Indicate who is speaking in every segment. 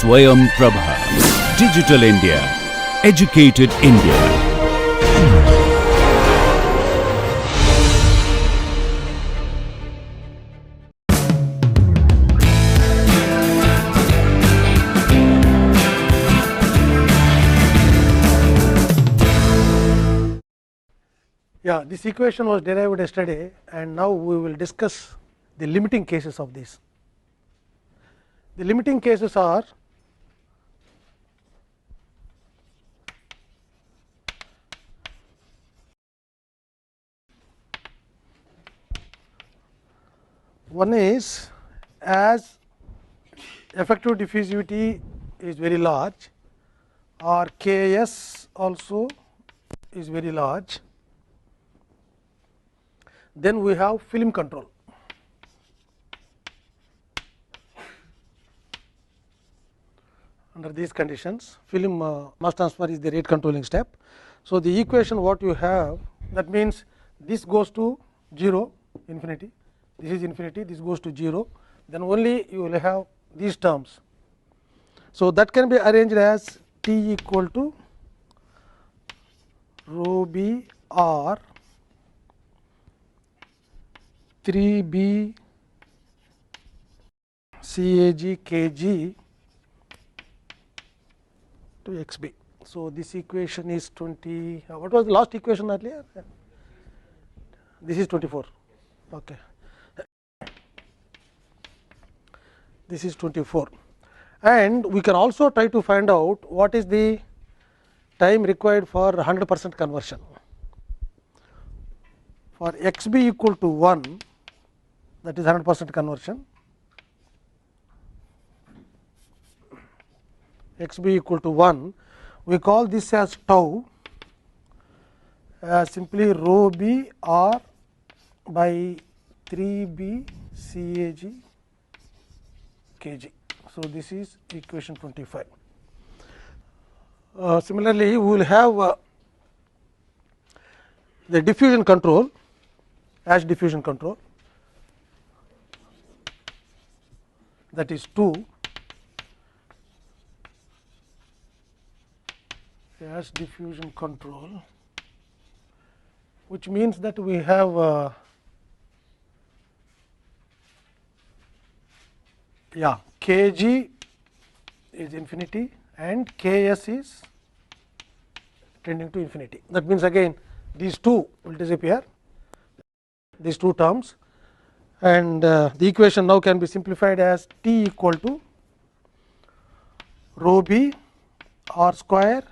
Speaker 1: SwayamPrabha. Digital India. Educated India.
Speaker 2: Yeah, this equation was derived yesterday, and now we will discuss the limiting cases of this. The limiting cases are one is as effective diffusivity is very large, or Ks also is very large. Then we have film control. Under these conditions, film mass transfer is the rate controlling step. So, the equation what you have, that means this goes to 0 infinity, this is infinity, this goes to 0, then only you will have these terms. So, that can be arranged as T equal to rho b r 3b CAG kg to xb. So, this equation is 20. What was the last equation earlier? This is 24. Okay. This is 24, and we can also try to find out what is the time required for 100% conversion. For xb equal to 1, that is 100% conversion, xb equal to 1, we call this as tau, simply rho b r by 3b CAG kg. So, this is equation 25. Similarly, we will have the diffusion control as diffusion control, that is 2 as diffusion control, which means that we have kg is infinity and ks is tending to infinity. That means, again these two will disappear, these two terms, and the equation now can be simplified as T equal to rho b r square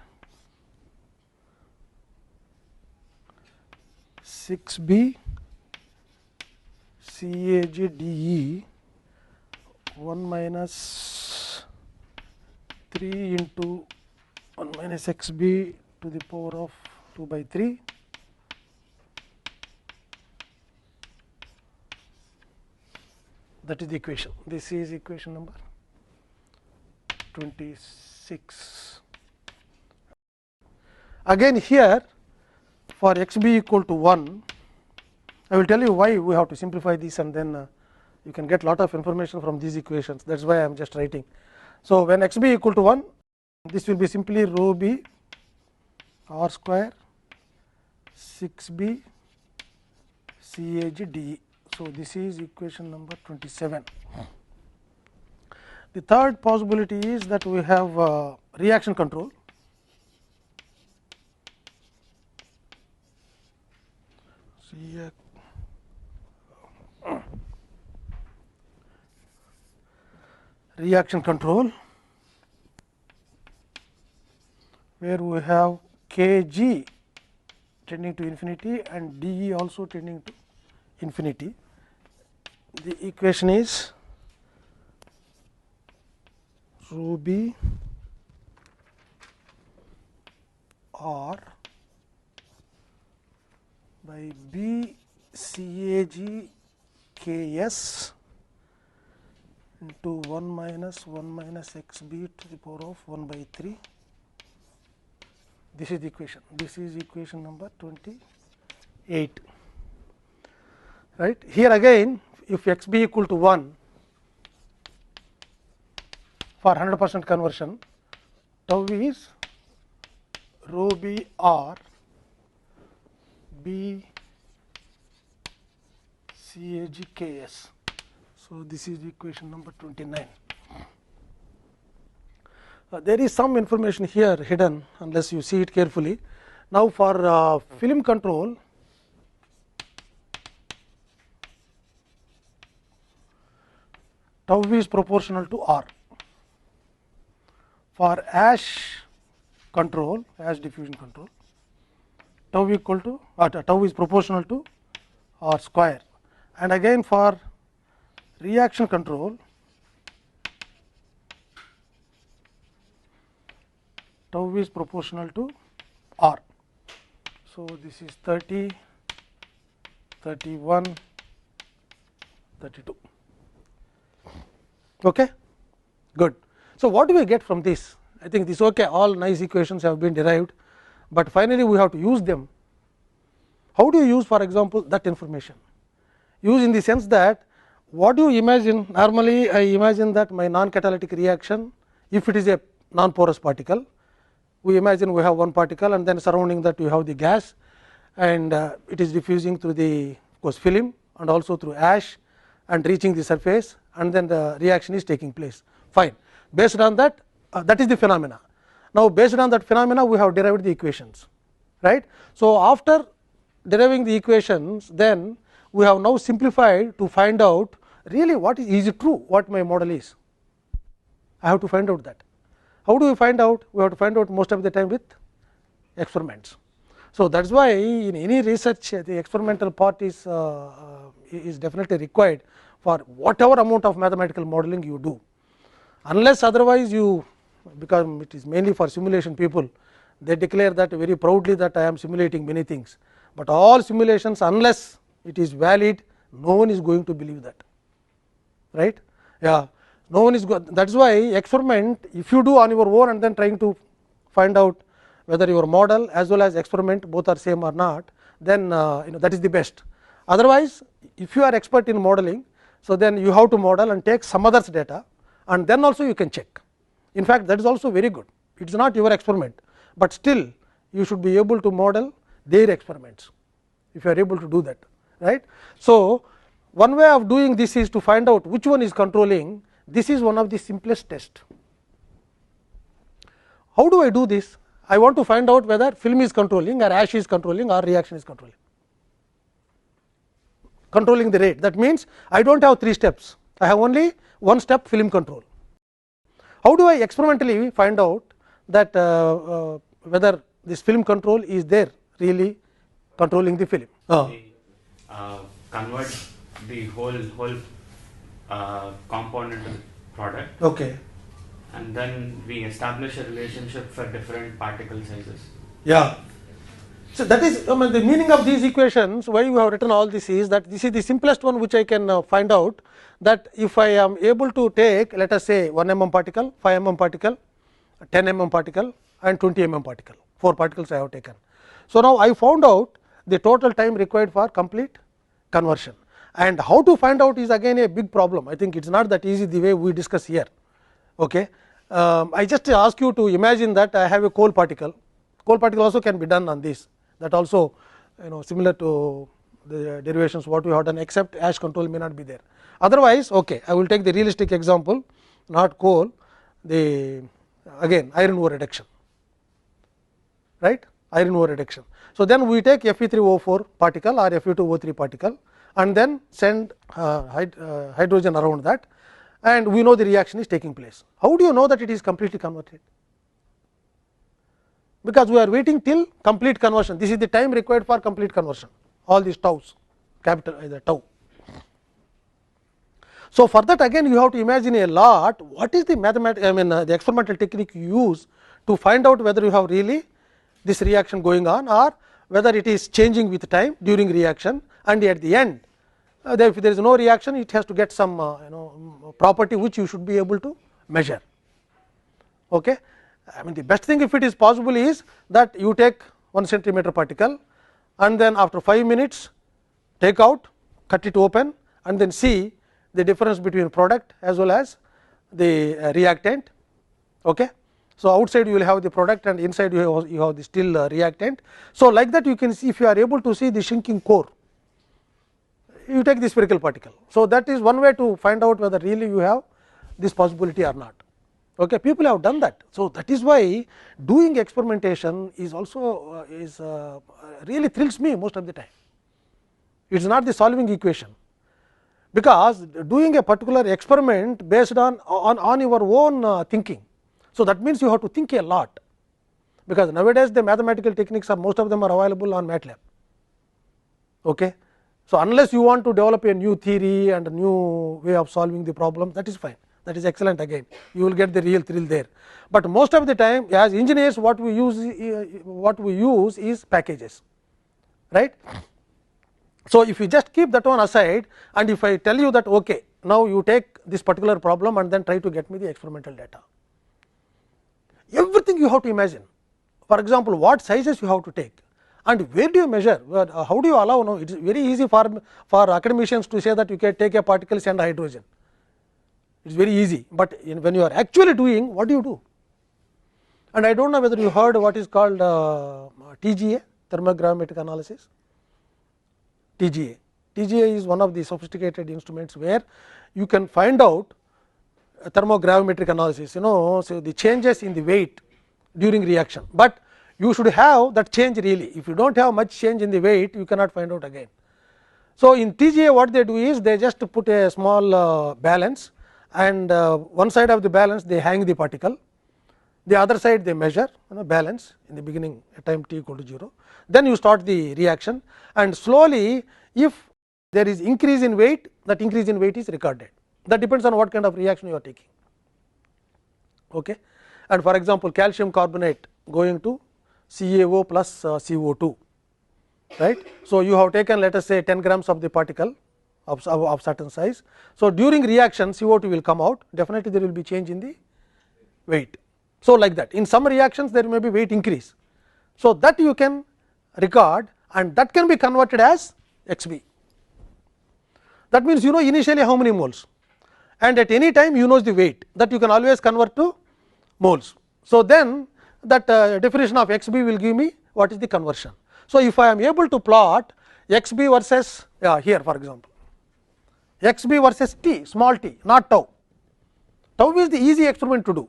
Speaker 2: 6b CAG dE 1 minus 3 into 1 minus xb to the power of 2 by 3 that is the equation. This is equation number 26. Again here for xb equal to 1, I will tell you why we have to simplify this, and then you can get lot of information from these equations. That is why I am just writing. So, when xb equal to 1, this will be simply rho b r square 6b CAG dE. So, this is equation number 27. The third possibility is that we have reaction control. Reaction control, where we have kg tending to infinity and dE also tending to infinity. The equation is rho b r by b CAG ks into 1 minus xb to the power of 1 by 3. This is the equation. This is equation number 28. Right here again, if xb equal to 1, for 100% conversion, tau is rho b r b c a g k s. So, this is equation number 29. There is some information here hidden unless you see it carefully. Now, for film control, tau is proportional to R. For ash control, ash diffusion control, tau equal to tau is proportional to R square, and again for reaction control, tau is proportional to R. So, this is 30, 31, 32. Okay, good. So, what do we get from this? I think this okay, all nice equations have been derived, but finally, we have to use them. How do you use, for example, that information? Use in the sense that what do you imagine? Normally, I imagine that my non-catalytic reaction, if it is a non-porous particle, we imagine we have one particle and then surrounding that you have the gas, and it is diffusing through the of course film and also through ash and reaching the surface, and then the reaction is taking place. Fine. Based on that, that is the phenomena. Now, based on that phenomena, we have derived the equations, right. So, after deriving the equations, then we have now simplified to find out really what is it true, what my model is. I have to find out that. How do we find out? We have to find out most of the time with experiments. So, that is why in any research the experimental part is definitely required for whatever amount of mathematical modeling you do, unless otherwise you, because it is mainly for simulation people, they declare that very proudly that I am simulating many things, but all simulations, unless it is valid, no one is going to believe that, right. Yeah, no one is that is why experiment, if you do on your own and then trying to find out whether your model as well as experiment both are same or not, then that is the best. Otherwise, if you are expert in modeling, so then you have to model and take some others data, and then also you can check. In fact, that is also very good. It is not your experiment, but still you should be able to model their experiments if you are able to do that, right. So, one way of doing this is to find out which one is controlling. This is one of the simplest tests. How do I do this? I want to find out whether film is controlling or ash is controlling or reaction is controlling the rate. That means, I do not have 3 steps, I have only one step, film control. How do I experimentally find out that whether this film control is there really controlling the film?
Speaker 3: Convert the whole component to the product.
Speaker 2: Okay.
Speaker 3: And then we establish a relationship for different particle sizes.
Speaker 2: Yeah. So, that is the meaning of these equations. Why we have written all this is that this is the simplest one which I can find out, that if I am able to take, let us say 1 mm particle, 5 mm particle, 10 mm particle and 20 mm particle, 4 particles I have taken. So, now I found out the total time required for complete conversion, and how to find out is again a big problem. I think it is not that easy the way we discuss here. Okay. I just ask you to imagine that I have a coal particle also can be done on this, that also similar to the derivations what we have done, except ash control may not be there. Otherwise, okay, I will take the realistic example, not coal, the again iron ore reduction, right, iron ore reduction. So, then we take Fe3O4 particle or Fe2O3 particle and then send hydrogen around that, and we know the reaction is taking place. How do you know that it is completely converted? Because we are waiting till complete conversion. This is the time required for complete conversion, all these taus, capital either tau. So, for that again you have to imagine a lot what is the the experimental technique you use to find out whether you have really this reaction going on or whether it is changing with time during reaction, and at the end if there is no reaction, it has to get some property which you should be able to measure. Okay. The best thing if it is possible is that you take 1 centimeter particle and then after 5 minutes take out, cut it open and then see the difference between product as well as the reactant. Okay. So, outside you will have the product and inside you have the still reactant. So, like that you can see, if you are able to see the shrinking core, you take the spherical particle. So, that is one way to find out whether really you have this possibility or not. Okay. People have done that. So, that is why doing experimentation is also really thrills me most of the time. It is not the solving equation, because doing a particular experiment based on your own thinking. So, that means you have to think a lot, because nowadays the mathematical techniques are, most of them are available on MATLAB. Okay. So, unless you want to develop a new theory and a new way of solving the problem, that is fine, that is excellent, again you will get the real thrill there. But most of the time as engineers, what we use is packages, right. So, if you just keep that one aside, and if I tell you that okay, now you take this particular problem and then try to get me the experimental data, everything you have to imagine. For example, what sizes you have to take and where do you measure, how do you allow? No, it is very easy for academicians to say that you can take a particle, send hydrogen, it is very easy, but when you are actually doing, what do you do? And I do not know whether you heard what is called TGA, thermogravimetric analysis. TGA is one of the sophisticated instruments where you can find out thermogravimetric analysis, so the changes in the weight during reaction, but you should have that change really. If you do not have much change in the weight, you cannot find out again. So, in TGA what they do is they just put a small balance, and one side of the balance they hang the particle, the other side they measure balance in the beginning at time t equal to 0, then you start the reaction, and slowly if there is increase in weight, that increase in weight is recorded. That depends on what kind of reaction you are taking. Okay. And for example, calcium carbonate going to CaO plus CO2, right. So, you have taken, let us say 10 grams of the particle of certain size. So, during reaction CO2 will come out, definitely there will be change in the weight. So, like that in some reactions there may be weight increase. So, that you can record, and that can be converted as XB. That means you know initially how many moles, and at any time you know the weight, that you can always convert to moles. So, then that definition of XB will give me what is the conversion. So, if I am able to plot XB versus here for example, XB versus t, small t, not tau. Tau is the easy experiment to do,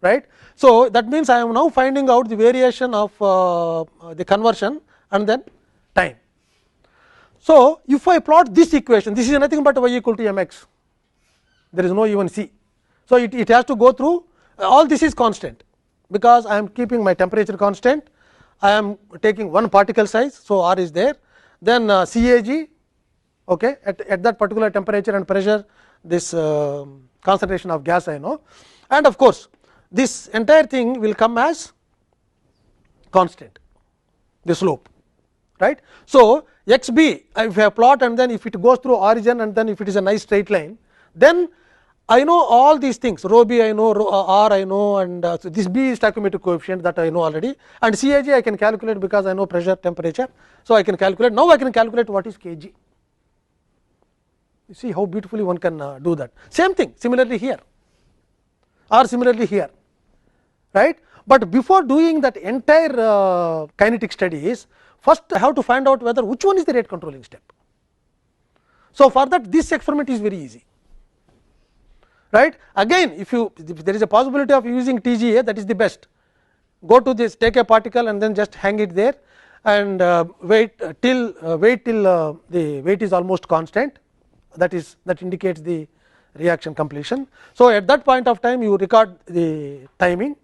Speaker 2: right. So, that means I am now finding out the variation of the conversion and then time. So, if I plot this equation, this is nothing but y equal to mx, there is no even c. So, it has to go through all this is constant, because I am keeping my temperature constant, I am taking one particle size. So, r is there, then CAG, okay, at that particular temperature and pressure, this concentration of gas I know, and of course, this entire thing will come as constant, the slope, right. So, XB if I plot, and then if it goes through origin, and then if it is a nice straight line, then I know all these things, rho b I know, rho r I know, and so this b is stoichiometric coefficient, that I know already, and CAG I can calculate because I know pressure, temperature. So, I can calculate, now I can calculate what is Kg. You see how beautifully one can do that. Same thing similarly here or similarly here, right. But before doing that entire kinetic studies, first I have to find out whether which one is the rate controlling step. So, for that this experiment is very easy, right. Again, if there is a possibility of using TGA, that is the best. Go to this, take a particle and then just hang it there, and wait till the weight is almost constant, that indicates the reaction completion. So, at that point of time you record the timing.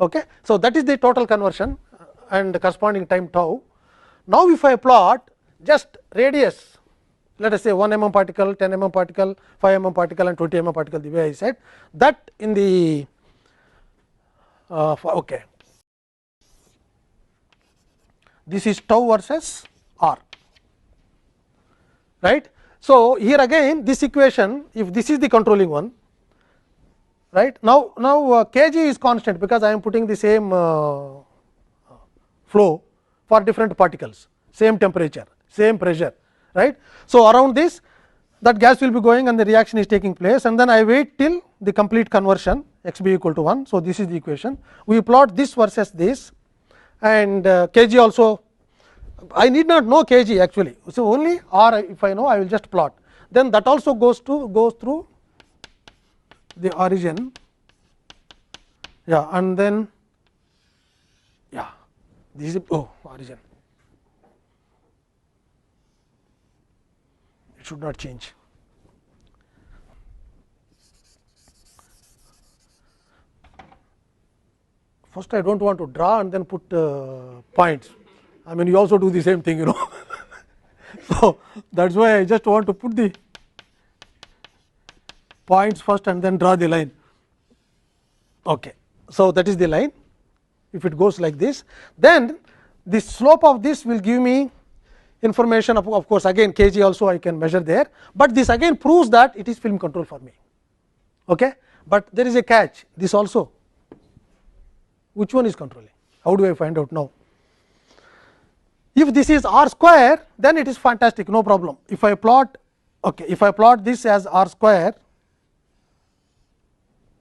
Speaker 2: Okay. So, that is the total conversion and corresponding time tau. Now, if I plot just radius, let us say 1 mm particle, 10 mm particle, 5 mm particle and 20 mm particle, the way I said that in the okay. This is tau versus r, right. So, here again this equation, if this is the controlling one, right. Now Kg is constant, because I am putting the same flow for different particles, same temperature, same pressure, right. So, around this that gas will be going and the reaction is taking place, and then I wait till the complete conversion x b equal to 1. So, this is the equation. We plot this versus this, and kg also I need not know kg actually. So, only r if I know, I will just plot, then that also goes through the origin, yeah, and then yeah, this is origin, it should not change. First I do not want to draw and then put points. I mean, you also do the same thing, you know. So, that is why I just want to put the points first and then draw the line. Okay. So, that is the line. If it goes like this, then the slope of this will give me information of course, again kg also I can measure there, but this again proves that it is film control for me. Okay. But there is a catch, this also, which one is controlling? How do I find out now? If this is r square, then it is fantastic, no problem. If I plot, okay, if I plot this as r square,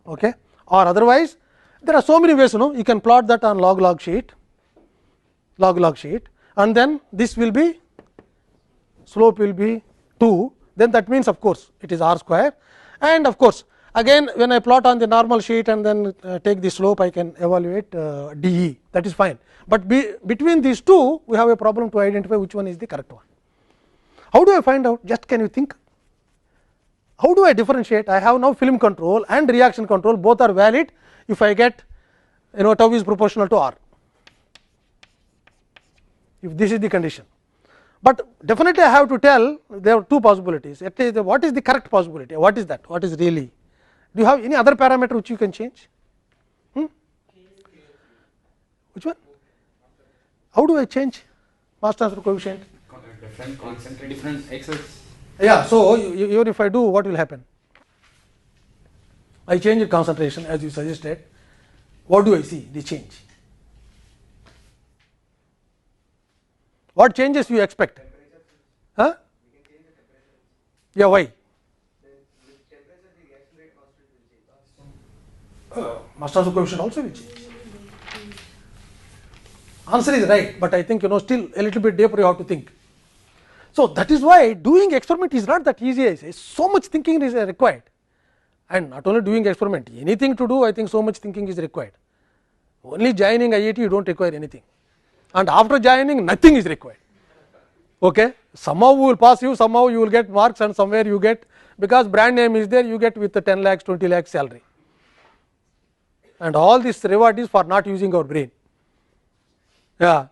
Speaker 2: okay, or otherwise there are so many ways, you know, you can plot that on log sheet, and then this will be, slope will be 2, then that means of course it is r square, and of course again when I plot on the normal sheet and then take the slope, I can evaluate dE, that is fine. But between these two we have a problem to identify which one is the correct one. How do I find out? Just can you think? How do I differentiate? I have now film control and reaction control, both are valid if I get, you know, tau is proportional to r, if this is the condition. But definitely I have to tell there are two possibilities. At least what is the correct possibility? What is that? What is really? Do you have any other parameter which you can change? Which one? How do I change mass transfer coefficient?
Speaker 3: Different concentration, different x's.
Speaker 2: Yeah. So, even if I do, what will happen? I change the concentration as you suggested. What do I see? The change. What changes you expect? Huh? Yeah, why? Mass transfer coefficient also will change. Answer is right, but I think, you know, still a little bit deeper you have to think. So, that is why doing experiment is not that easy. I say so much thinking is required, and not only doing experiment, anything to do, I think so much thinking is required. Only joining IIT you do not require anything, and after joining nothing is required. Okay. Somehow we will pass you, somehow you will get marks, and somewhere you get, because brand name is there, you get with the 10 lakhs 20 lakhs salary, and all this reward is for not using our brain. Yeah.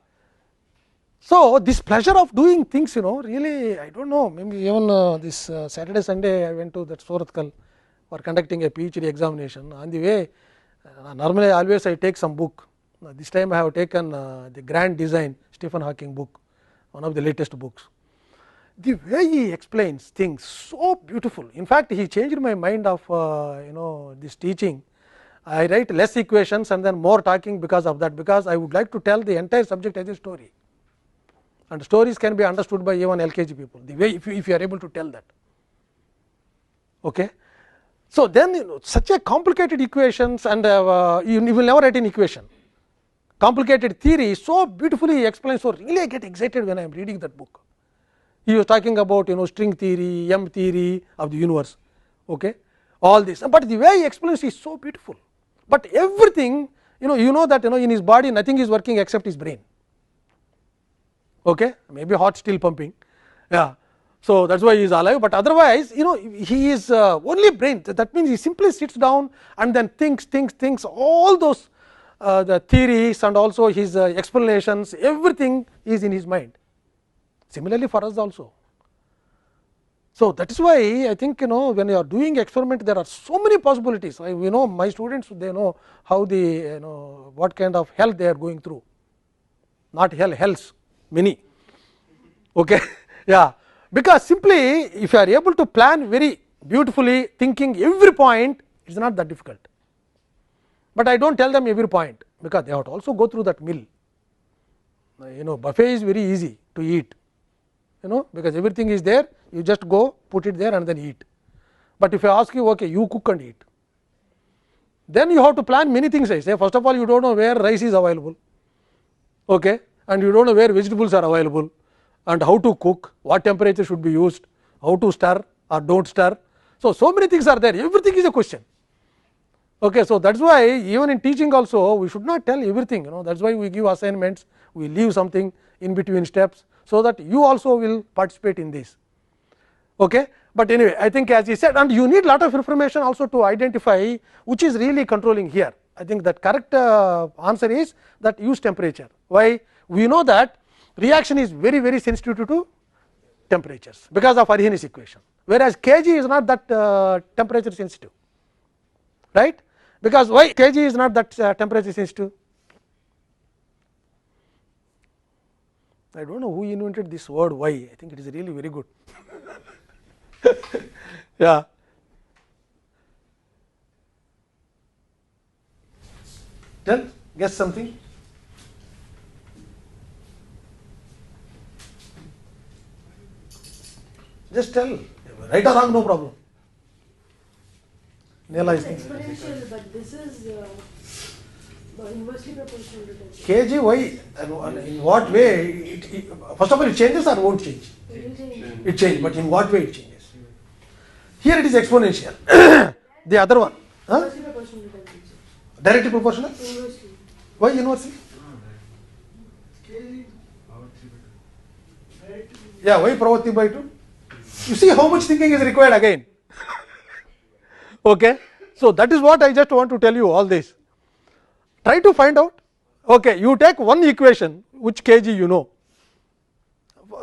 Speaker 2: So, this pleasure of doing things, you know, really I do not know, maybe even this Saturday Sunday I went to that Suratkal for conducting a PhD examination. On the way, normally always I take some book. This time I have taken the Grand Design Stephen Hawking book, one of the latest books. The way he explains things so beautiful. In fact, he changed my mind of you know, this teaching. I write less equations and then more talking because of that, because I would like to tell the entire subject as a story, and stories can be understood by even LKG people, the way if you are able to tell that. Okay. So, then, you know, such a complicated equations, and you will never write an equation. Complicated theory so beautifully explained. So, really I get excited when I am reading that book. He was talking about, you know, string theory, M theory of the universe, okay, all this, but the way he explains is so beautiful. But everything, you know that, you know, in his body nothing is working except his brain. Okay, maybe heart still pumping, yeah. So, that is why he is alive, but otherwise, you know, he is only brain. That means he simply sits down and then thinks all those the theories and also his explanations, everything is in his mind. Similarly for us also. So, that is why I think, you know, when you are doing experiment, there are so many possibilities. You know, my students, they know how the, you know, what kind of hell they are going through, not hell, hells many, okay. Yeah, because simply if you are able to plan very beautifully, thinking every point, it is not that difficult. But I do not tell them every point, because they have to also go through that mill. You know, buffet is very easy to eat, you know, because everything is there, you just go put it there and then eat. But if I ask you, okay, you cook and eat, then you have to plan many things. I say, first of all, you don't know where rice is available, okay, and you don't know where vegetables are available, and how to cook, what temperature should be used, how to stir or don't stir. So many things are there. Everything is a question. Okay, so that's why even in teaching also we should not tell everything. That's why we give assignments, we leave something in between steps, so that you also will participate in this. Okay, but anyway, I think as he said, and you need lot of information also to identify which is really controlling here. I think that correct answer is that use temperature. Why? We know that reaction is very sensitive to temperatures because of Arrhenius equation, whereas Kg is not that temperature sensitive, right? Because why Kg is not that temperature sensitive? I don't know who invented this word why. I think it is really very good. Yeah. Tell, guess something. Just tell, right or wrong, no problem. Neela is
Speaker 4: exponential, but this is inversely proportional to temperature.
Speaker 2: Kg, why? And in what way? First of all, it changes or won't change?
Speaker 4: It will change.
Speaker 2: It changes, but in what way it changes? Here it is exponential. The other one,
Speaker 4: Inversely proportional to temperature.
Speaker 2: directly proportional.
Speaker 4: Inversely.
Speaker 2: Why inversely? Yeah, why power 3 by 2? You see how much thinking is required again. Okay, so that is what I just want to tell you all this. Try to find out. Okay, you take one equation which Kg you know.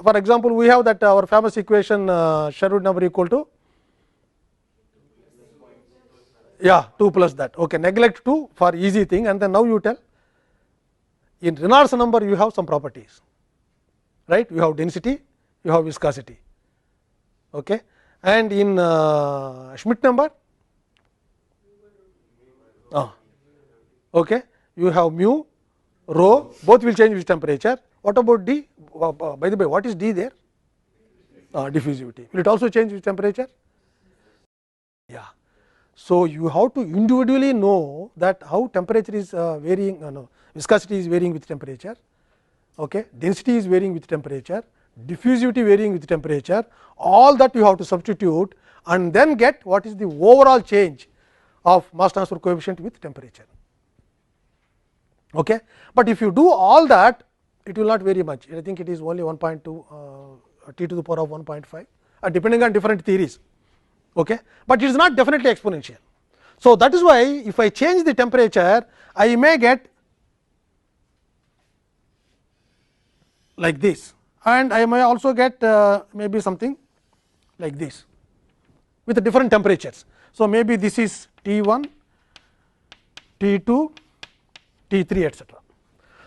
Speaker 2: For example, we have that our famous equation Sherwood number equal to 2 plus that. Okay, neglect 2 for easy thing, and then now you tell in Reynolds number you have some properties, right? You have density, you have viscosity, okay, and in Schmidt number, okay, you have mu, rho, both will change with temperature. What about D? By the way, what is D there? Diffusivity. Will it also change with temperature? Yeah. So you have to individually know that how temperature is varying, viscosity is varying with temperature, okay, density is varying with temperature, diffusivity varying with temperature, all that you have to substitute and then get what is the overall change of mass transfer coefficient with temperature. Okay. But if you do all that, it will not vary much. I think it is only 1.2 t to the power of 1.5 depending on different theories, okay, but it is not definitely exponential. So that is why if I change the temperature, I may get like this, and I may also get maybe something like this with different temperatures. So maybe this is T1, T2, T3, etc.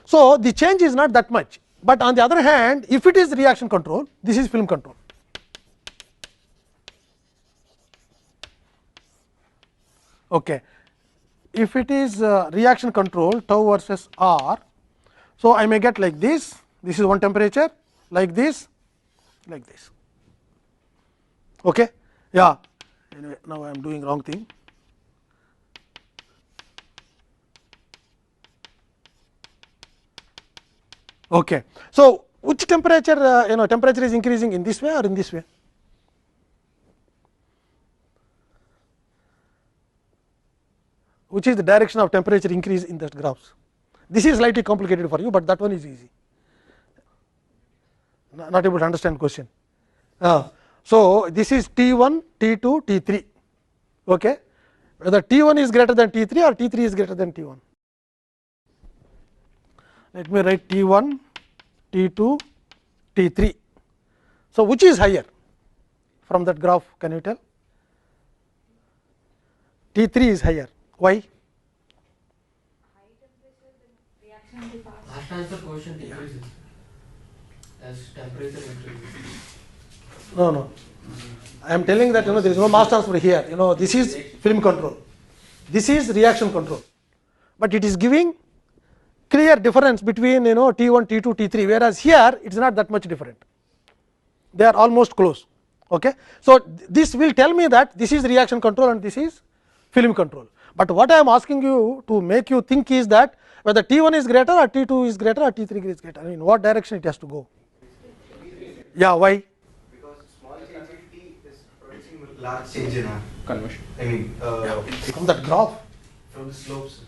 Speaker 2: So the change is not that much, but on the other hand, if it is reaction control, this is film control. Okay. If it is reaction control tau versus R, so I may get like this. This is one temperature, like this, like this. Okay. Yeah. Anyway, now I am doing wrong thing. Okay. So which temperature, temperature is increasing in this way or in this way? Which is the direction of temperature increase in the graphs? This is slightly complicated for you, but that one is easy. Not able to understand question. So this is T1, T2, T3. Okay. Whether T1 is greater than T3 or T3 is greater than T1. Let me write T1, T2, T3. So which is higher from that graph? Can you tell? T3 is higher. Why?
Speaker 4: High temperature, the reaction will be fast.
Speaker 5: Mass transfer coefficient increases as temperature increases.
Speaker 2: No. I am telling that there is no mass transfer here. This is film control. This is reaction control, but it is giving clear difference between T1, T2, T3, whereas here it is not that much different. They are almost close. Okay. So, this will tell me that this is reaction control and this is film control, but what I am asking you to make you think is that whether T1 is greater or T2 is greater or T3 is greater, I mean what direction it has to go. Yeah, why?
Speaker 6: Because small change in T is producing large change in R.
Speaker 7: Conversion.
Speaker 6: I mean,
Speaker 2: From that graph.
Speaker 6: from the slopes.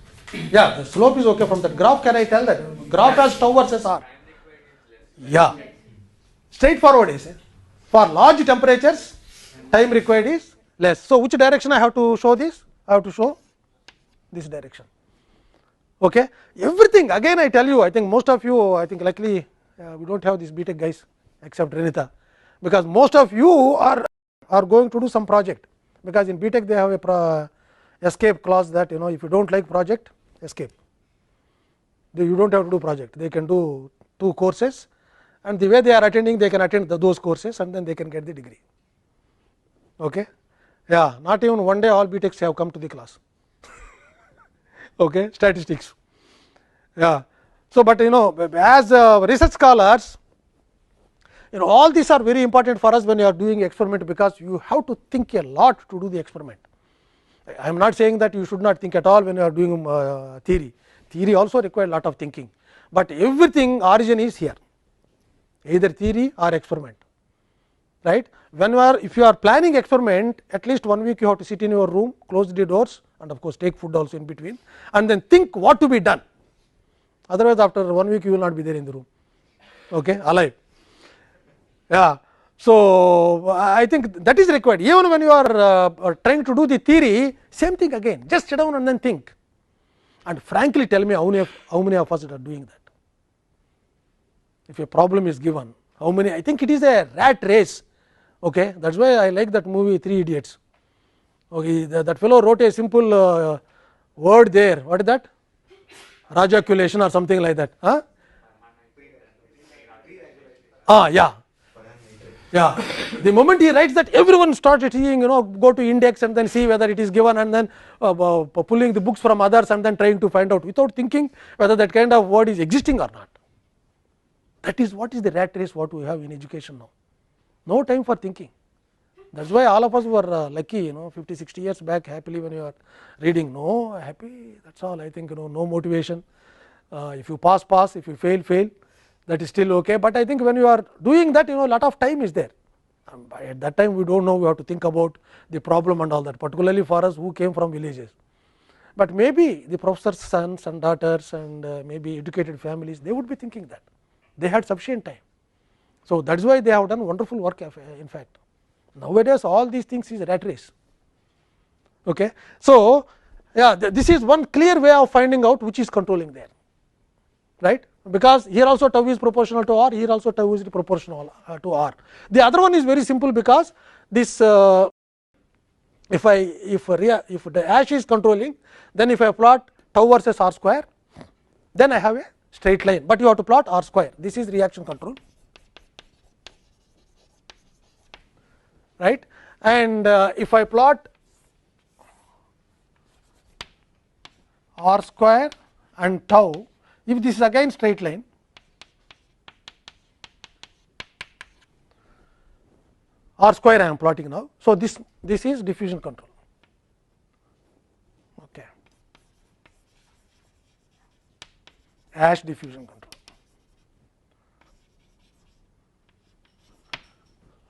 Speaker 2: Yeah, the slope is okay. From that graph, can I tell that graph has tau versus R? Yeah, straightforward is for large temperatures, time required is less. So, which direction I have to show this? I have to show this direction. Okay, everything again I tell you. I think most of you, I think luckily we don't have these B.Tech guys except Renita, because most of you are going to do some project, because in B.Tech they have a escape clause that if you don't like project, escape. You don't have to do project. They can do 2 courses, and the way they are attending, they can attend those courses and then they can get the degree. Okay, yeah, not even one day all B.Techs have come to the class. Okay, statistics. Yeah. So, but as research scholars, all these are very important for us when you are doing experiment, because you have to think a lot to do the experiment. I am not saying that you should not think at all when you are doing theory. Theory also requires a lot of thinking, but everything origin is here, either theory or experiment, right. When if you are planning experiment, at least 1 week you have to sit in your room, close the doors, and of course take food also in between, and then think what to be done. Otherwise, after 1 week you will not be there in the room, okay, alive. Yeah. So, I think that is required. Even when you are trying to do the theory, same thing again, just sit down and then think. And frankly tell me, how many of us are doing that? If a problem is given, how many? I think it is a rat race. Okay, that is why I like that movie 3 Idiots. Okay, that fellow wrote a simple word there. What is that? Rajaculation or something like that. Huh? Yeah. Yeah. The moment he writes that, everyone started seeing, go to index and then see whether it is given, and then pulling the books from others and then trying to find out without thinking whether that kind of word is existing or not. That is what is the rat race what we have in education now. No time for thinking. That is why all of us were lucky, 50, 60 years back, happily when you are reading. No, happy, that is all. I think, no motivation. If you pass, pass. If you fail, fail. That is still okay. But I think when you are doing that, a lot of time is there. At that time, we do not know, we have to think about the problem and all that, particularly for us who came from villages. But maybe the professor's sons and daughters and maybe educated families, they would be thinking that. They had sufficient time. So, that is why they have done wonderful work, in fact. Nowadays, all these things is rat race. Okay. So, yeah, this is one clear way of finding out which is controlling there, right, because here also tau is proportional to R, here also tau is proportional to R. The other one is very simple, because this if the ash is controlling, then if I plot tau versus R square, then I have a straight line, but you have to plot R square. This is reaction control, right. And if I plot R square and tau, if this is again straight line, R square I am plotting now. So, this is diffusion control. Okay. Ash diffusion control.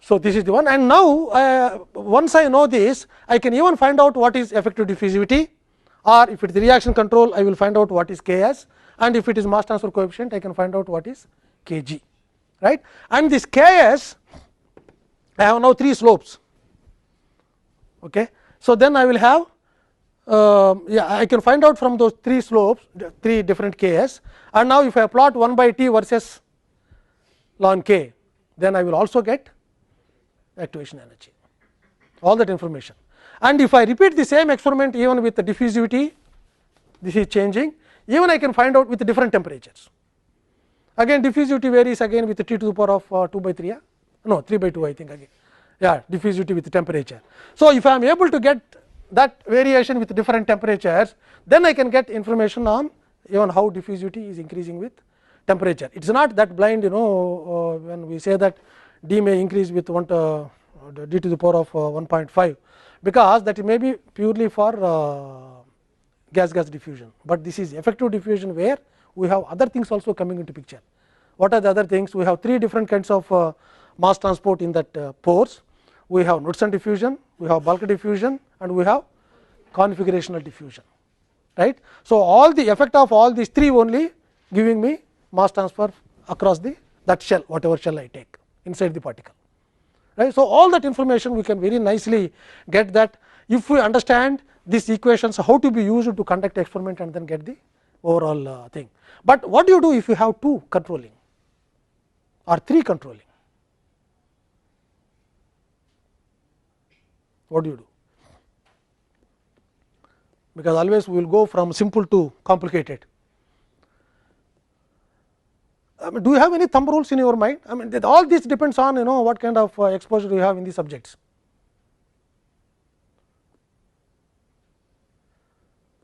Speaker 2: So, this is the one, and now once I know this, I can even find out what is effective diffusivity, or if it is reaction control, I will find out what is Ks, and if it is mass transfer coefficient, I can find out what is Kg, right. And this Ks, I have now 3 slopes. Okay. So, then I will have I can find out from those 3 slopes 3 different Ks, and now if I plot 1 by T versus ln K, then I will also get activation energy, all that information. And if I repeat the same experiment even with the diffusivity, this is changing, even I can find out with the different temperatures. Again diffusivity varies again with the T to the power of 2 by 3, no 3 by 2 I think again, yeah, diffusivity with the temperature. So, if I am able to get that variation with different temperatures, then I can get information on even how diffusivity is increasing with temperature. It is not that blind, when we say that D may increase with 1 d to the power of 1.5, because that may be purely for gas diffusion, but this is effective diffusion where we have other things also coming into picture. What are the other things? We have 3 different kinds of mass transport in that pores. We have Knudsen diffusion, we have bulk diffusion, and we have configurational diffusion, right. So, all the effect of all these 3 only giving me mass transfer across that shell, whatever shell I take inside the particle, right. So, all that information we can very nicely get that if we understand these equations how to be used to conduct experiment and then get the overall thing. But what do you do if you have 2 controlling or 3 controlling? What do you do? Because always we will go from simple to complicated. I mean, do you have any thumb rules in your mind? I mean, all this depends on what kind of exposure you have in the subjects.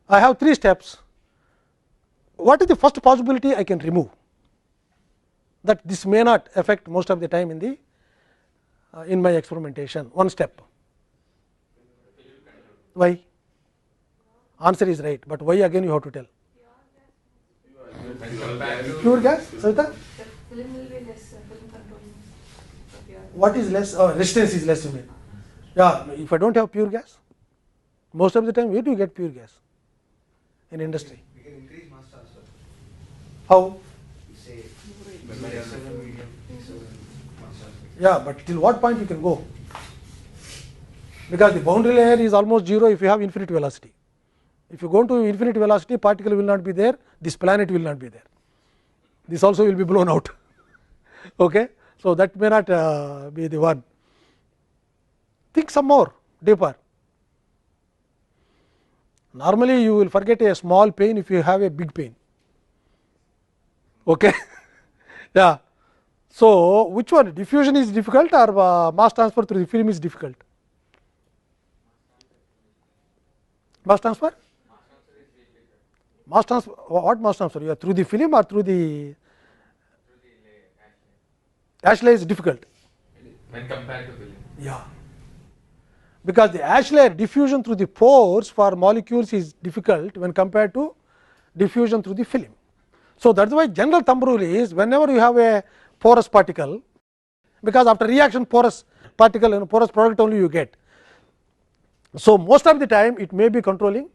Speaker 2: I have 3 steps. What is the first possibility I can remove? That this may not affect most of the time in the in my experimentation. One step. Why? Answer is right, but why again you have to tell. Pure gas, Savita?
Speaker 4: The film will be less film controlling.
Speaker 2: What is less? Resistance is less, you mean? Yeah, if I don't have pure gas, most of the time where do you get pure gas? In industry.
Speaker 6: We can increase mass transfer.
Speaker 2: How?
Speaker 6: Say, mass transfer.
Speaker 2: Yeah, but till what point you can go? Because the boundary layer is almost 0 if you have infinite velocity. If you go to infinite velocity, particle will not be there, this planet will not be there. This also will be blown out. Okay? So, that may not be the one. Think some more deeper. Normally, you will forget a small pain if you have a big pain. Okay? Yeah. So, which one? Diffusion is difficult or mass transfer through the film is difficult? Mass transfer? Mass transfer, what mass transfer? You are through the film or through the ash layer is difficult
Speaker 5: when compared to film.
Speaker 2: Yeah, because the ash layer diffusion through the pores for molecules is difficult when compared to diffusion through the film. So, that is why general thumb rule is whenever you have a porous particle, because after reaction porous particle porous product only you get. So, most of the time it may be controlling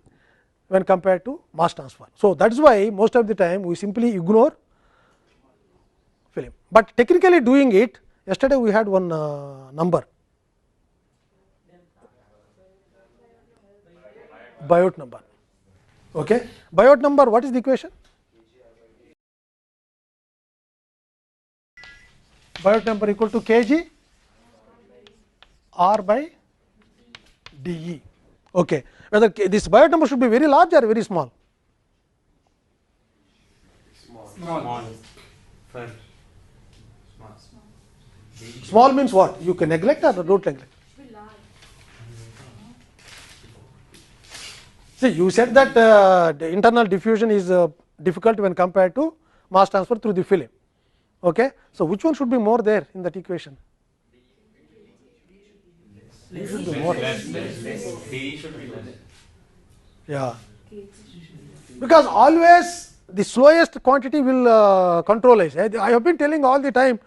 Speaker 2: when compared to mass transfer. So, that is why most of the time we simply ignore film, but technically doing it, yesterday we had one number Biot number. Okay. Biot number, what is the equation? Biot number equal to kg r by dE. Okay. Whether this Biot number should be very large or very small?
Speaker 3: Small. First.
Speaker 2: Small means what? You can neglect or don't neglect? See, you said that the internal diffusion is difficult when compared to mass transfer through the film. Okay. So, which one should be more there in that equation? D should be more.
Speaker 3: D should be less.
Speaker 2: Yeah. Because always the slowest quantity will control us. I have been telling all the time,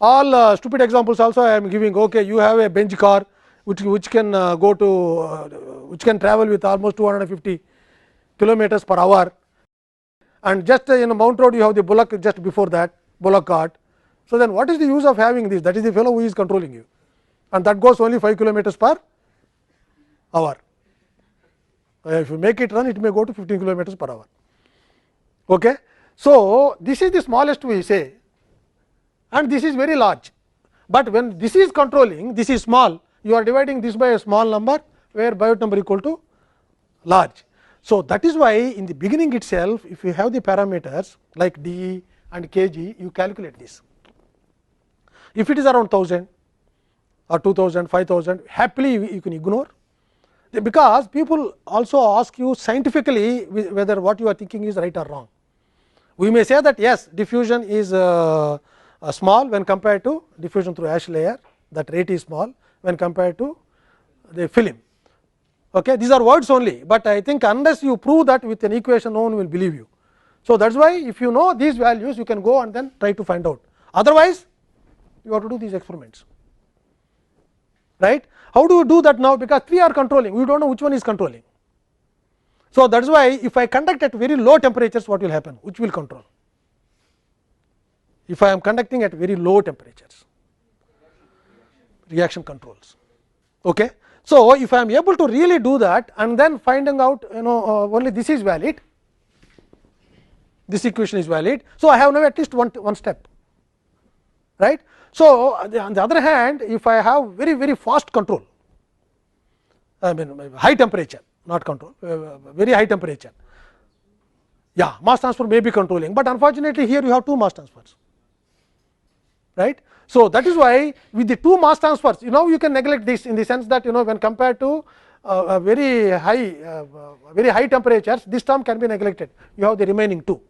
Speaker 2: all stupid examples also I am giving. Okay, you have a bench car which can go to which can travel with almost 250 kilometers per hour, and just in a Mount Road you have the bullock just before that bullock cart. So, then what is the use of having this? That is the fellow who is controlling you, and that goes only 5 kilometers per hour. If you make it run, it may go to 15 kilometers per hour. Okay. So, this is the smallest we say, and this is very large, but when this is controlling, this is small, you are dividing this by a small number where Biot number equal to large. So, that is why in the beginning itself, if you have the parameters like dE and kg, you calculate this. If it is around 1000 or 2000, 5000, happily you can ignore, because people also ask you scientifically whether what you are thinking is right or wrong. We may say that yes, diffusion is small when compared to diffusion through ash layer, that rate is small, when compared to the film. Okay. These are words only, but I think unless you prove that with an equation, no one will believe you. So, that is why if you know these values, you can go and then try to find out. Otherwise, you have to do these experiments, right. How do you do that now? Because 3 are controlling, we do not know which one is controlling. So, that is why if I conduct at very low temperatures, what will happen? Which will control? If I am conducting at very low temperatures, reaction controls. Okay. So, if I am able to really do that and then finding out only this is valid, this equation is valid. So, I have now at least one step, right. So, on the other hand, if I have very fast control, I mean high temperature, not control, very high temperature, yeah, mass transfer may be controlling, but unfortunately here you have 2 mass transfers, right. So, that is why with the 2 mass transfers, you can neglect this in the sense that when compared to very high temperatures, this term can be neglected, you have the remaining 2.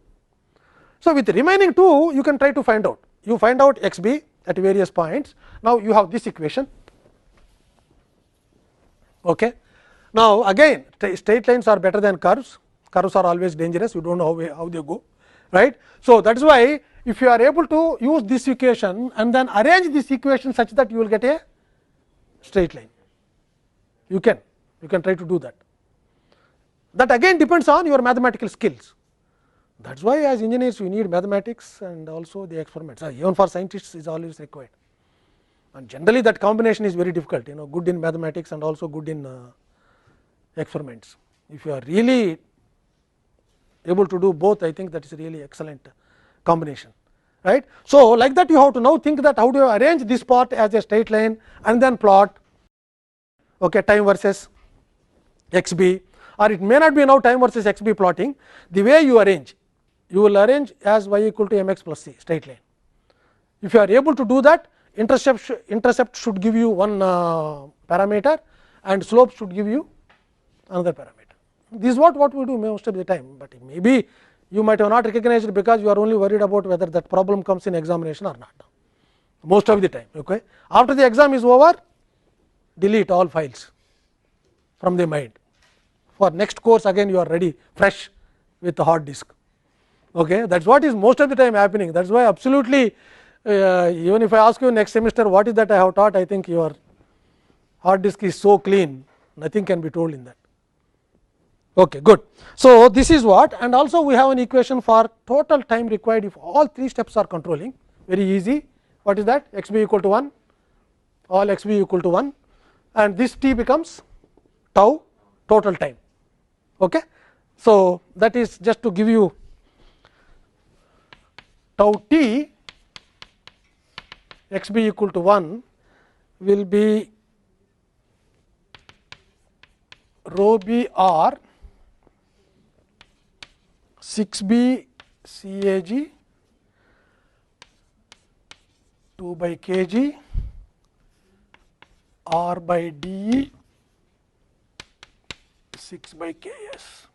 Speaker 2: So, with the remaining 2 you can try to find out, you find out x b at various points. Now, you have this equation. Okay. Now, again straight lines are better than curves, curves are always dangerous, you do not know how they go, right. So, that is why if you are able to use this equation and then arrange this equation such that you will get a straight line, you can try to do that. That again depends on your mathematical skills. That is why as engineers we need mathematics and also the experiments, even for scientists is always required, and generally that combination is very difficult, good in mathematics and also good in experiments. If you are really able to do both, I think that is a really excellent combination, right. So, like that you have to now think that how do you arrange this part as a straight line and then plot, okay, time versus x b, or it may not be now time versus x b plotting. The way you arrange, you will arrange as y equal to m x plus c straight line. If you are able to do that, intercept should give you one parameter and slope should give you another parameter. This is what we do most of the time, but maybe you might have not recognized it because you are only worried about whether that problem comes in examination or not, most of the time. Okay. After the exam is over, delete all files from the mind. For next course again you are ready fresh with the hard disk. Okay. That is what is most of the time happening. That is why absolutely even if I ask you next semester what is that I have taught, I think your hard disk is so clean, nothing can be told in that. Okay, good. So, this is what, and also we have an equation for total time required if all 3 steps are controlling, very easy. What is that? X b equal to 1, all x b equal to 1, and this t becomes tau total time. Okay. So, that is just to give you tau t x b equal to 1 will be rho b r 6 b c a g 2 by k g r by d e 6 by k s.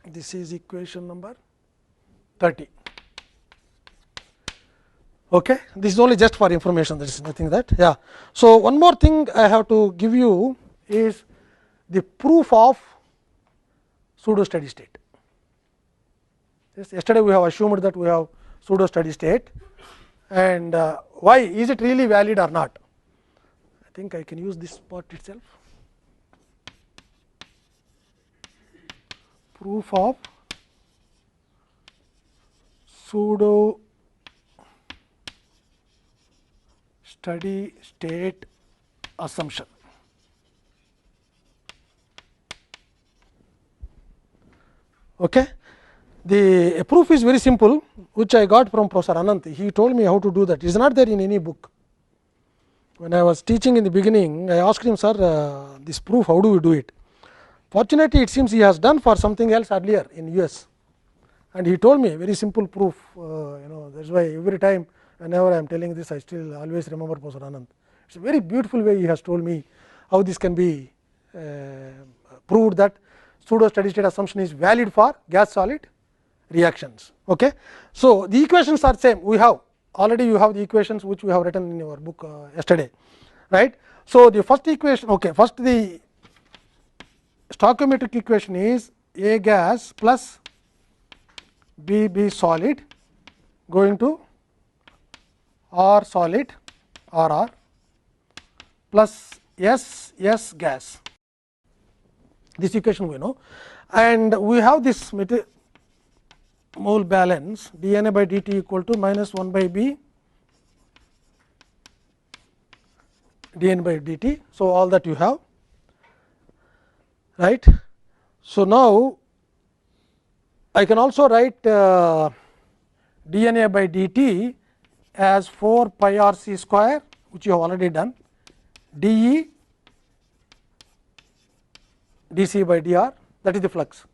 Speaker 2: This is equation number 30. Okay. This is only just for information, there is nothing that. Yeah. So, one more thing I have to give you is the proof of pseudo steady state. Yes, yesterday we have assumed that we have pseudo steady state, and why is it really valid or not? I think I can use this part itself. Proof of pseudo steady state assumption. Okay. The proof is very simple, which I got from Professor Anant. He told me how to do that. It is not there in any book. When I was teaching in the beginning, I asked him, sir, this proof, how do we do it? Fortunately, it seems he has done for something else earlier in US, and he told me very simple proof. That is why every time whenever I am telling this, I still always remember Professor Anand. It is a very beautiful way he has told me how this can be proved that pseudo steady state assumption is valid for gas solid reactions. Okay. So, the equations are same. We have already you have the equations which we have written in your book yesterday, right. So, the first equation, okay, first the stoichiometric equation is A gas plus B solid going to R solid RR plus S gas. This equation we know, and we have this mole balance dNA by dt equal to minus 1 by B dN by dt. So, all that you have, right. So, now I can also write dNA by dt as 4 pi r c square, which you have already done, dE dC by dr, that is the flux.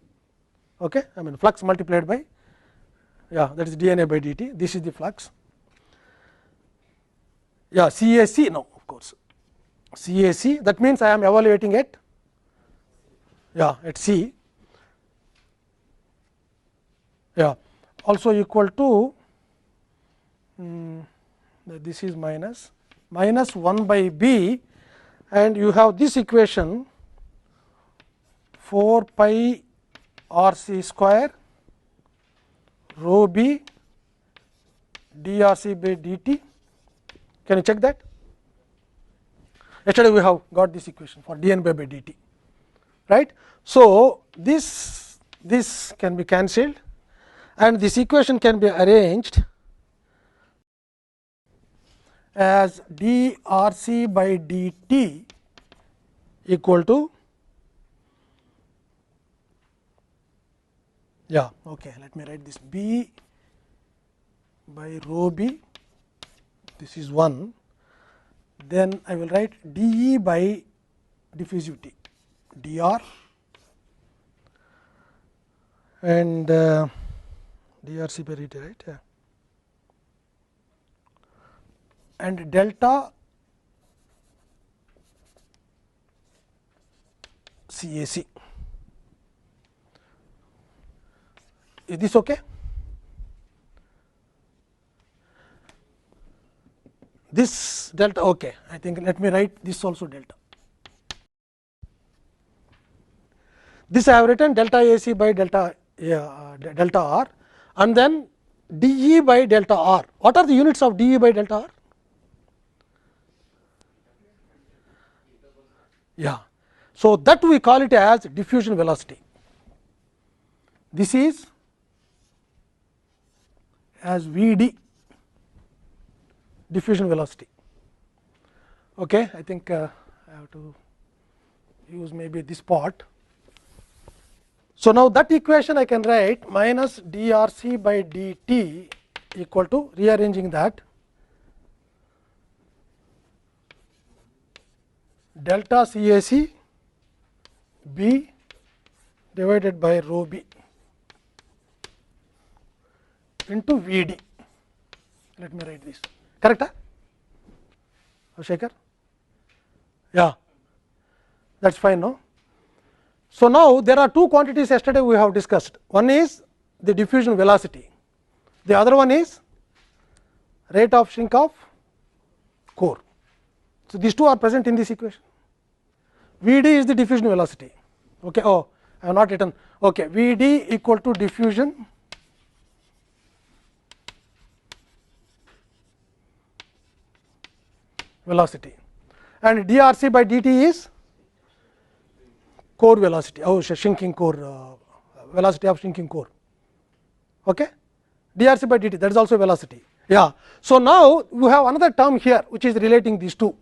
Speaker 2: Okay, I mean flux multiplied by, that is dNA by dt, this is the flux. CAC, no, of course, CAC, that means I am evaluating at at C, also equal to this is minus 1 by B, and you have this equation 4 pi r c square rho B drc by dt. Can you check that? Yesterday we have got this equation for dN by dt, right. So, this can be cancelled, and this equation can be arranged as drc by dt equal to, okay, let me write this B by rho B, this is 1, then I will write dE by diffusivity dr and drc by dt, right, and delta CAC. Is this okay? This delta, okay, I think let me write this also delta. This I have written delta AC by delta R, and then dE by delta R. What are the units of dE by delta R? So, that we call it as diffusion velocity. This is as Vd, diffusion velocity. Okay, I think I have to use maybe this part. So, now that equation I can write minus drc by dt equal to, rearranging that, delta CAC B divided by rho B into Vd. Let me write this, correct? Shaker? That is fine, no? So, now there are two quantities yesterday we have discussed. One is the diffusion velocity, the other one is rate of shrink of core. So, these two are present in this equation. Vd is the diffusion velocity. Okay. Oh, I have not written. Okay. Vd equal to diffusion velocity, and drc by dt is core velocity, shrinking core, velocity of shrinking core. Okay. drc by dt, that is also velocity. So, now we have another term here which is relating these two.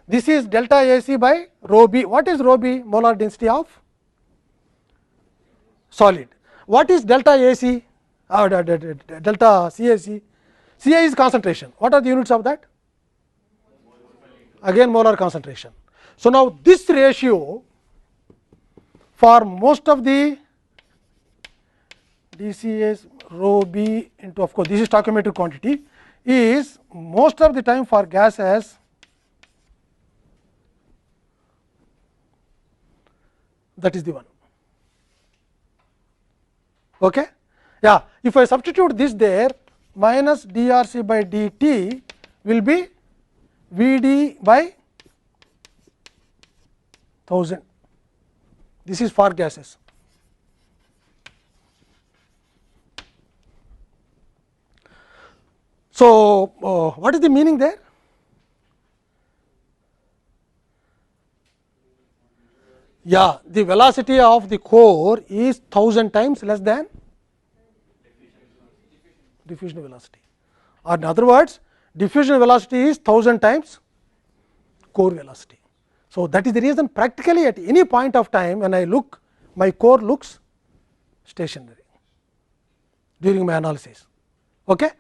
Speaker 2: This is delta AC by rho B. What is rho B? Molar density of solid. What is delta AC? Delta CAC? Ca is concentration. What are the units of that? Again molar concentration. So, now this ratio for most of the DCS rho B into, of course, this is stoichiometric quantity, is most of the time for gas as that is the one. Okay. If I substitute this there, minus drc by dt will be Vd by 1000. This is for gases. So, what is the meaning there? Yeah, the velocity of the core is 1000 times less than diffusion velocity, or in other words, diffusion velocity is 1000 times core velocity. So, that is the reason practically at any point of time when I look, my core looks stationary during my analysis. Okay?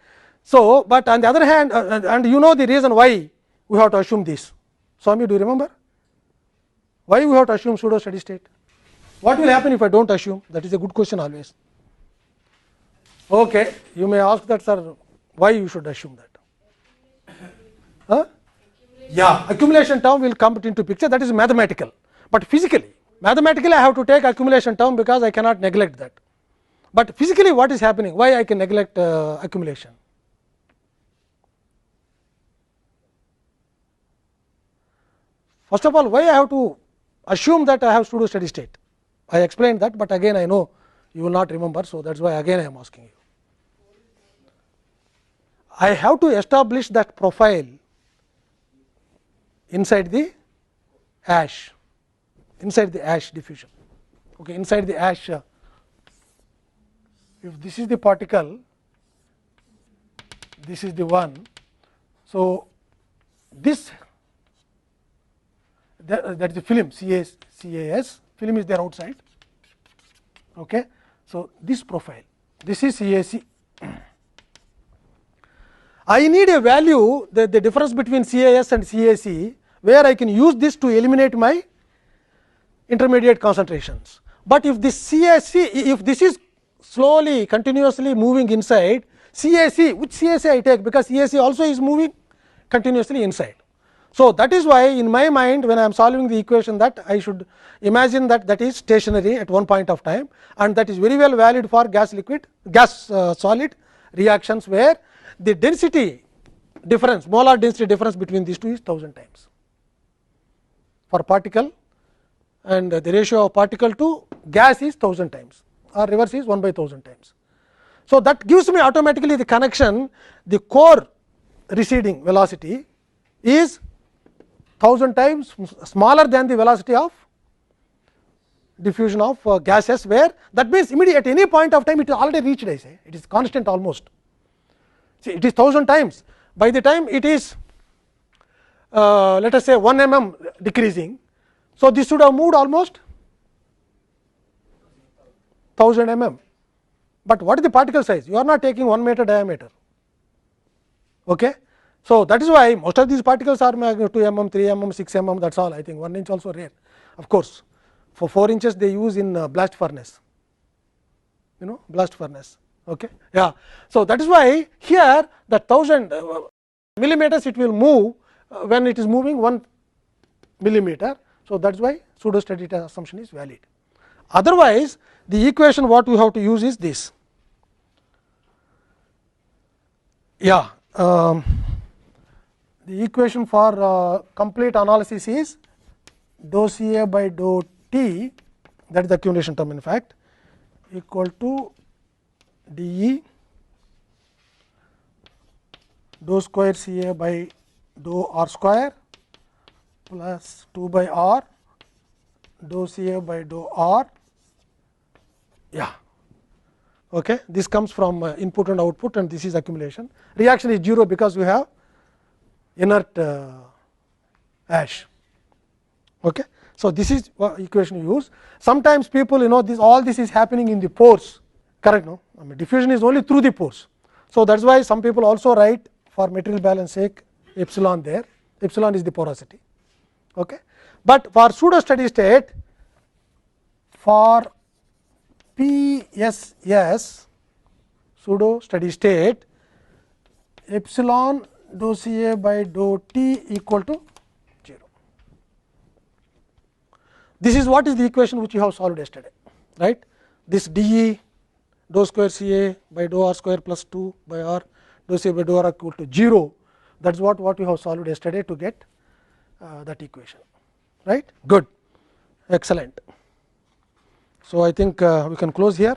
Speaker 2: So, but on the other hand, and you know the reason why we have to assume this. Swami, do you remember? Why we have to assume pseudo steady state? What will happen if I do not assume? That is a good question always. Okay, you may ask that, sir, why you should assume that? Huh? Yeah, accumulation term will come into picture, that is mathematical, but physically, mathematically I have to take accumulation term because I cannot neglect that. But physically what is happening? Why I can neglect accumulation? First of all, why I have to assume that I have pseudo steady state? I explained that, but again I know you will not remember. So, that is why again I am asking you. I have to establish that profile inside the ash, diffusion. Okay, inside the ash, if this is the particle, this is the one. So, this that is the film CAS, film is there outside. Okay. So, this profile, this is CAC. I need a value, the difference between CAS and CAC, where I can use this to eliminate my intermediate concentrations. But if this CAC, if this is slowly continuously moving inside, CAC, which CAC I take, because CAC also is moving continuously inside. So, that is why in my mind when I am solving the equation, that I should imagine that that is stationary at one point of time, and that is very well valid for gas solid reactions, where the density difference, molar density difference between these two is 1000 times for particle, and the ratio of particle to gas is 1000 times, or reverse is 1 by 1000 times. So, that gives me automatically the connection, the core receding velocity is 1000 times smaller than the velocity of diffusion of gases, where that means immediately at any point of time it is already reached, I say it is constant almost. See, it is 1000 times. By the time it is let us say 1 mm decreasing. So, this should have moved almost 1000 mm. But what is the particle size? You are not taking 1 meter diameter. Okay. So, that is why most of these particles are 2 mm, 3 mm, 6 mm, that is all. I think 1 inch also rare. Of course, for 4 inches they use in blast furnace, blast furnace. Okay. Yeah. So, that is why here the 1000 millimeters it will move when it is moving 1 millimeter. So, that is why pseudo steady state assumption is valid. Otherwise, the equation what we have to use is this. Yeah. The equation for complete analysis is dou Ca by dou T, that is the accumulation term in fact, equal to dE dou square Ca by dou R square plus 2 by R dou Ca by dou R. Yeah. Okay. This comes from input and output, and this is accumulation. Reaction is 0 because we have inert ash. Okay. So, this is what equation you use. Sometimes people this, all this is happening in the pores, correct? No, I mean diffusion is only through the pores. So, that is why some people also write for material balance sake epsilon there, epsilon is the porosity. Okay. But for pseudo steady state, for PSS pseudo steady state, epsilon dou Ca by dou T equal to 0. This is what is the equation which you have solved yesterday, right? This dE dou square Ca by dou R square plus 2 by R dou C by dou r equal to 0. That is what we have solved yesterday to get that equation, right. Good, excellent. So, I think we can close here.